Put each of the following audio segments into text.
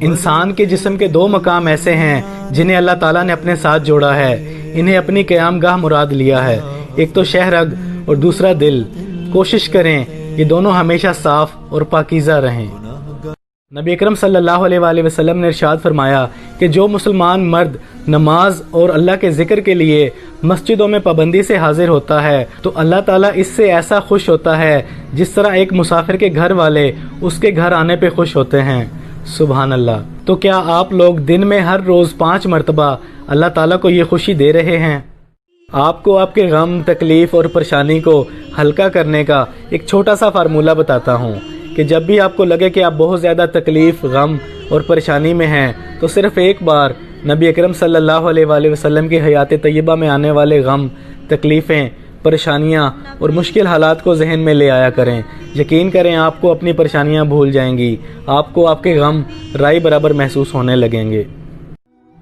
انسان کے جسم کے دو مقام ایسے ہیں جنہیں اللہ تعالیٰ نے اپنے ساتھ جوڑا ہے، انہیں اپنی قیام گاہ مراد لیا ہے، ایک تو شہ رگ اور دوسرا دل۔ کوشش کریں یہ دونوں ہمیشہ صاف اور پاکیزہ رہیں۔ نبی اکرم صلی اللہ علیہ وآلہ وسلم نے ارشاد فرمایا کہ جو مسلمان مرد نماز اور اللہ کے ذکر کے لیے مسجدوں میں پابندی سے حاضر ہوتا ہے تو اللہ تعالیٰ اس سے ایسا خوش ہوتا ہے جس طرح ایک مسافر کے گھر والے اس کے گھر آنے پہ خوش ہوتے ہیں۔ سبحان اللہ۔ تو کیا آپ لوگ دن میں ہر روز 5 مرتبہ اللہ تعالیٰ کو یہ خوشی دے رہے ہیں؟ آپ کو آپ کے غم، تکلیف اور پریشانی کو ہلکا کرنے کا ایک چھوٹا سا فارمولہ بتاتا ہوں کہ جب بھی آپ کو لگے کہ آپ بہت زیادہ تکلیف، غم اور پریشانی میں ہیں تو صرف ایک بار نبی اکرم صلی اللہ علیہ وآلہ وسلم کی حیات طیبہ میں آنے والے غم، تکلیفیں، پریشانیاں اور مشکل حالات کو ذہن میں لے آیا کریں۔ یقین کریں آپ کو اپنی پریشانیاں بھول جائیں گی، آپ کو آپ کے غم رائی برابر محسوس ہونے لگیں گے۔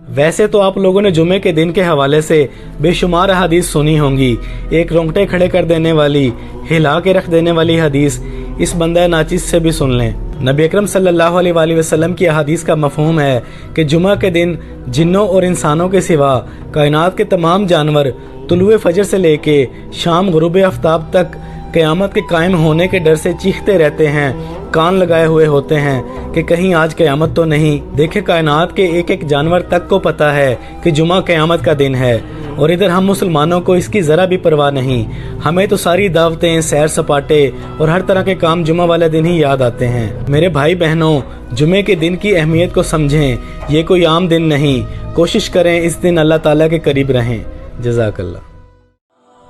ویسے تو آپ لوگوں نے جمعے کے دن کے حوالے سے بے شمار حدیث سنی ہوں گی۔ ایک رونگٹے کھڑے کر دینے والی، ہلا کے رکھ دینے والی حدیث اس بندہ ناچیز سے بھی سن لیں۔ نبی اکرم صلی اللہ علیہ وآلہ وسلم کی احادیث کا مفہوم ہے کہ جمعہ کے دن جنوں اور انسانوں کے سوا کائنات کے تمام جانور طلوع فجر سے لے کے شام غروب آفتاب تک قیامت کے قائم ہونے کے ڈر سے چیختے رہتے ہیں، کان لگائے ہوئے ہوتے ہیں کہ کہیں آج قیامت تو نہیں۔ دیکھیں کائنات کے ایک ایک جانور تک کو پتہ ہے کہ جمعہ قیامت کا دن ہے، اور ادھر ہم مسلمانوں کو اس کی ذرا بھی پرواہ نہیں۔ ہمیں تو ساری دعوتیں، سیر سپاٹے اور ہر طرح کے کام جمعہ والے دن ہی یاد آتے ہیں۔ میرے بھائی بہنوں، جمعے کے دن کی اہمیت کو سمجھیں، یہ کوئی عام دن نہیں۔ کوشش کریں اس دن اللہ تعالیٰ کے قریب رہیں۔ جزاک اللہ۔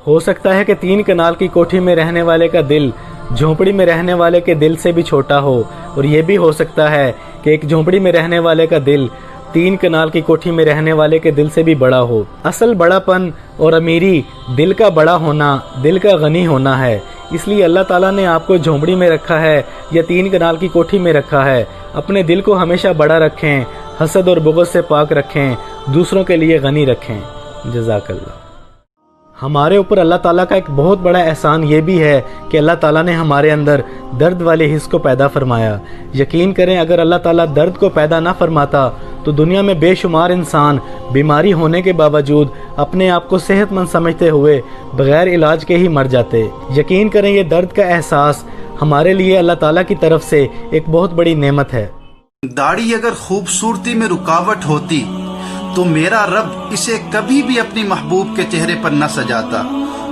ہو سکتا ہے کہ 3 کنال کی کوٹھی میں رہنے والے کا دل جھونپڑی میں رہنے والے کے دل سے بھی چھوٹا ہو، اور یہ بھی ہو سکتا ہے کہ ایک جھونپڑی میں رہنے والے کا دل 3 کنال کی کوٹھی میں رہنے والے کے دل سے بھی بڑا ہو۔ اصل بڑا پن اور امیری دل کا بڑا ہونا، دل کا غنی ہونا ہے۔ اس لیے اللہ تعالیٰ نے آپ کو جھونپڑی میں رکھا ہے یا 3 کنال کی کوٹھی میں رکھا ہے۔ اپنے دل کو ہمیشہ بڑا رکھیں، حسد اور بغض سے پاک رکھیں، دوسروں کے لیے غنی رکھیں۔ جزاک اللہ۔ ہمارے اوپر اللہ تعالیٰ کا ایک بہت بڑا احسان یہ بھی ہے کہ اللہ تعالیٰ نے ہمارے اندر درد والے حص کو پیدا فرمایا۔ یقین کریں اگر اللہ تعالیٰ درد کو پیدا نہ فرماتا تو دنیا میں بے شمار انسان بیماری ہونے کے باوجود اپنے آپ کو صحت مند سمجھتے ہوئے بغیر علاج کے ہی مر جاتے۔ یقین کریں یہ درد کا احساس ہمارے لیے اللہ تعالیٰ کی طرف سے ایک بہت بڑی نعمت ہے۔ داڑھی اگر خوبصورتی میں رکاوٹ ہوتی تو میرا رب اسے کبھی بھی اپنی محبوب کے چہرے پر نہ سجاتا،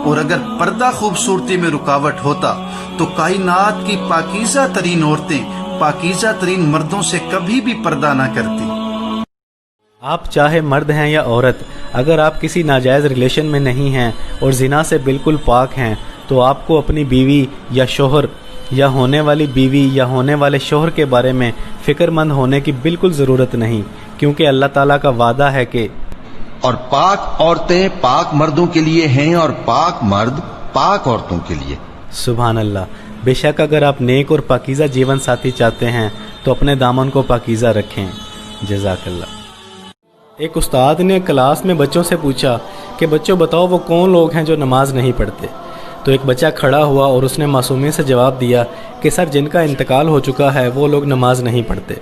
اور اگر پردہ خوبصورتی میں رکاوٹ ہوتا تو کائنات کی پاکیزہ ترین عورتیں پاکیزہ ترین مردوں سے کبھی بھی پردہ نہ کرتی۔ آپ چاہے مرد ہیں یا عورت، اگر آپ کسی ناجائز ریلیشن میں نہیں ہیں اور زنا سے بالکل پاک ہیں تو آپ کو اپنی بیوی یا شوہر یا ہونے والی بیوی یا ہونے والے شوہر کے بارے میں فکر مند ہونے کی بالکل ضرورت نہیں، کیونکہ اللہ تعالیٰ کا وعدہ ہے کہ اور پاک عورتیں پاک مردوں کے لیے ہیں اور پاک مرد پاک عورتوں کے لیے۔ سبحان اللہ۔ بے شک اگر آپ نیک اور پاکیزہ جیون ساتھی چاہتے ہیں تو اپنے دامن کو پاکیزہ رکھیں۔ جزاک اللہ۔ ایک استاد نے کلاس میں بچوں سے پوچھا کہ بچوں بتاؤ وہ کون لوگ ہیں جو نماز نہیں پڑھتے؟ تو ایک بچہ کھڑا ہوا اور اس نے معصومی سے جواب دیا کہ سر جن کا انتقال ہو چکا ہے وہ لوگ نماز نہیں پڑھتے۔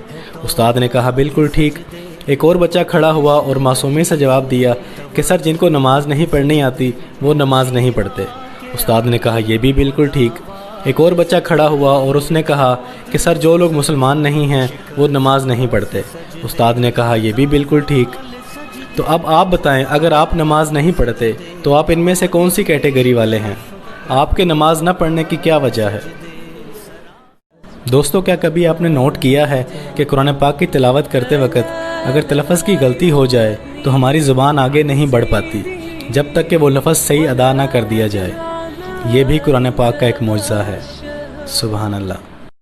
استاد نے کہا بالکل ٹھیک۔ ایک اور بچہ کھڑا ہوا اور معصومی سے جواب دیا کہ سر جن کو نماز نہیں پڑھنی آتی وہ نماز نہیں پڑھتے۔ استاد نے کہا یہ بھی بالکل ٹھیک۔ ایک اور بچہ کھڑا ہوا اور اس نے کہا کہ سر جو لوگ مسلمان نہیں ہیں وہ نماز نہیں پڑھتے۔ استاد نے کہا یہ بھی بالکل ٹھیک۔ تو اب آپ بتائیں اگر آپ نماز نہیں پڑھتے تو آپ ان میں سے کون سی کیٹیگری والے ہیں؟ آپ کے نماز نہ پڑھنے کی کیا وجہ ہے؟ دوستو کیا کبھی آپ نے نوٹ کیا ہے کہ قرآن پاک کی تلاوت کرتے وقت اگر تلفظ کی غلطی ہو جائے تو ہماری زبان آگے نہیں بڑھ پاتی جب تک کہ وہ لفظ صحیح ادا نہ کر دیا جائے؟ یہ بھی قرآن پاک کا ایک معجزہ ہے۔ سبحان اللہ۔